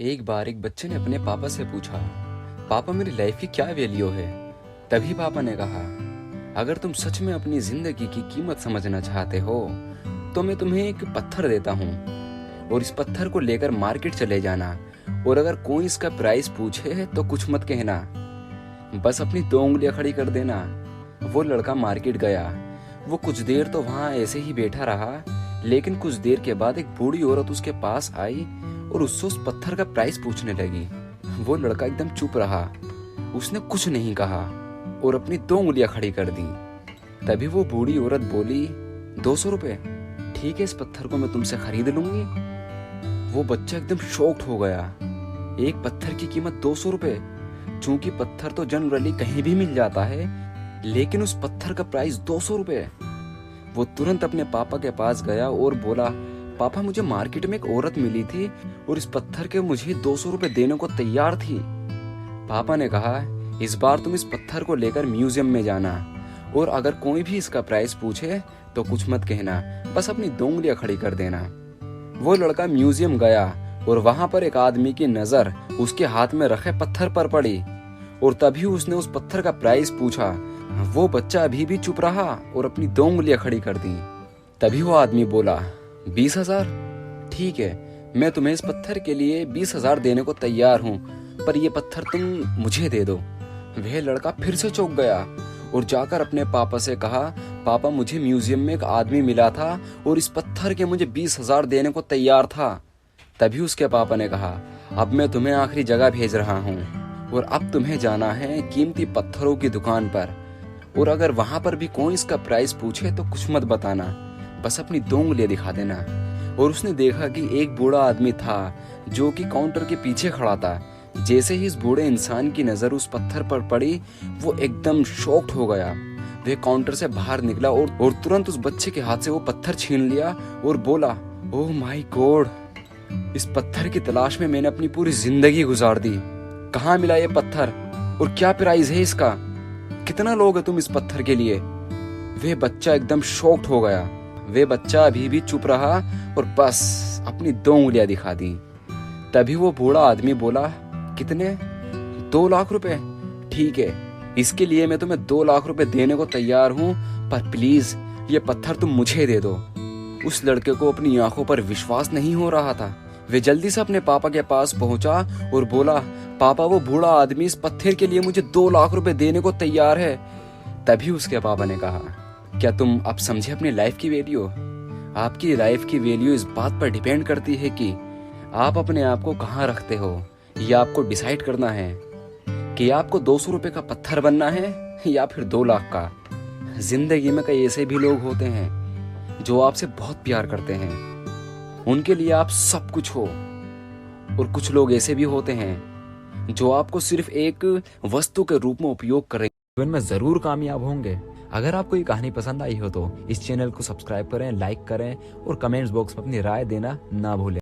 एक बार एक बच्चे ने अपने पापा से पूछा, पापा मेरी लाइफ की क्या वैल्यू है। तभी पापा ने कहा, अगर तुम सच में अपनी जिंदगी की कीमत समझना चाहते हो तो मैं तुम्हें एक पत्थर देता हूँ और इस पत्थर को लेकर मार्केट चले जाना, और अगर कोई इसका प्राइस पूछे तो कुछ मत कहना, बस अपनी 2 उंगलियां खड़ी कर देना। वो लड़का मार्केट गया। वो कुछ देर तो वहां ऐसे ही बैठा रहा, लेकिन कुछ देर के बाद एक बूढ़ी औरत उसके पास आई और उससे उस पत्थर का प्राइस पूछने लगी। वो लड़का एकदम चुप रहा, उसने कुछ नहीं कहा और अपनी 2 उंगलियां खड़ी कर दी। तभी वो बूढ़ी औरत बोली, 200 रुपए, ठीक है, इस पत्थर को मैं तुमसे खरीद लूंगी। वो बच्चा एकदम शॉक्ड हो गया। एक पत्थर की कीमत 200 रुपए। चूंकि पत्थर तो जनरली कहीं भी मिल जाता है, लेकिन उस पत्थर का प्राइस 200 रुपए। वो तुरंत अपने पापा के पास गया और बोला, पापा मुझे मार्केट में एक औरत मिली थी और इस पत्थर के मुझे 200 रुपए देने को तैयार थी। पापा ने कहा, इस बार तुम इस पत्थर को लेकर म्यूजियम में जाना, और अगर कोई भी इसका प्राइस पूछे तो कुछ मत कहना, बस अपनी 2 उंगलियां खड़ी कर देना। वो लड़का म्यूजियम गया और वहां पर एक आदमी की नजर उसके हाथ में रखे पत्थर पर पड़ी, और तभी उसने उस पत्थर का प्राइस पूछा। वो बच्चा अभी भी चुप रहा और अपनी 2 उंगलियां खड़ी कर दी। तभी वो आदमी बोला, 20,000, ठीक है, मैं तुम्हें इस पत्थर के लिए 20,000 देने को तैयार हूँ, पर यह पत्थर तुम मुझे दे दो। वह लड़का फिर से चौंक गया और जाकर अपने पापा से कहा, पापा मुझे म्यूजियम में एक आदमी मिला था और इस पत्थर के मुझे 20,000 देने को तैयार था। तभी उसके पापा ने कहा, अब मैं तुम्हें आखिरी जगह भेज रहा हूँ और अब तुम्हें जाना है कीमती पत्थरों की दुकान पर, और अगर वहां पर भी कोई इसका प्राइस पूछे तो कुछ मत बताना, बस अपनी 2 उंगलियां दिखा देना। और उसने देखा कि एक बूढ़ा आदमी था जो कि काउंटर के पीछे खड़ा था। जैसे ही इस बूढ़े इंसान की नजर उस पत्थर पर पड़ी, वो एकदम शॉक्ड हो गया। वह काउंटर से बाहर निकला और तुरंत उस बच्चे के हाथ से वो पत्थर छीन लिया और बोला, ओह माय गॉड, इस पत्थर की तलाश में मैंने अपनी पूरी जिंदगी गुजार दी। कहाँ मिला ये पत्थर और क्या प्राइस है इसका? कितना लोगे तुम इस पत्थर के लिए? वह बच्चा एकदम शॉक्ड हो गया। वह बच्चा अभी भी चुप रहा और बस अपनी 2 उंगलियां दिखा दी। तभी वो बूढ़ा आदमी बोला, कितने? 2 लाख रुपए, ठीक है, इसके लिए मैं तुम्हें 2 लाख रुपए देने को तैयार हूँ, पर प्लीज ये पत्थर तुम मुझे दे दो। उस लड़के को अपनी आंखों पर विश्वास नहीं हो रहा था। वह जल्दी से अपने पापा के पास पहुंचा और बोला, पापा वो बूढ़ा आदमी इस पत्थर के लिए मुझे 2 लाख रुपए देने को तैयार है। तभी उसके पापा ने कहा, क्या तुम अब समझे अपनी लाइफ की वैल्यू? आपकी लाइफ की वैल्यू इस बात पर डिपेंड करती है कि आप अपने आप को कहाँ रखते हो। यह आपको डिसाइड करना है कि आपको 200 रुपए का पत्थर बनना है या फिर 2 लाख का। जिंदगी में कई ऐसे भी लोग होते हैं जो आपसे बहुत प्यार करते हैं, उनके लिए आप सब कुछ हो, और कुछ लोग ऐसे भी होते हैं जो आपको सिर्फ एक वस्तु के रूप में उपयोग करेंगे, जीवन में जरूर कामयाब होंगे। अगर आपको ये कहानी पसंद आई हो तो इस चैनल को सब्सक्राइब करें, लाइक करें और कमेंट्स बॉक्स में अपनी राय देना ना भूलें।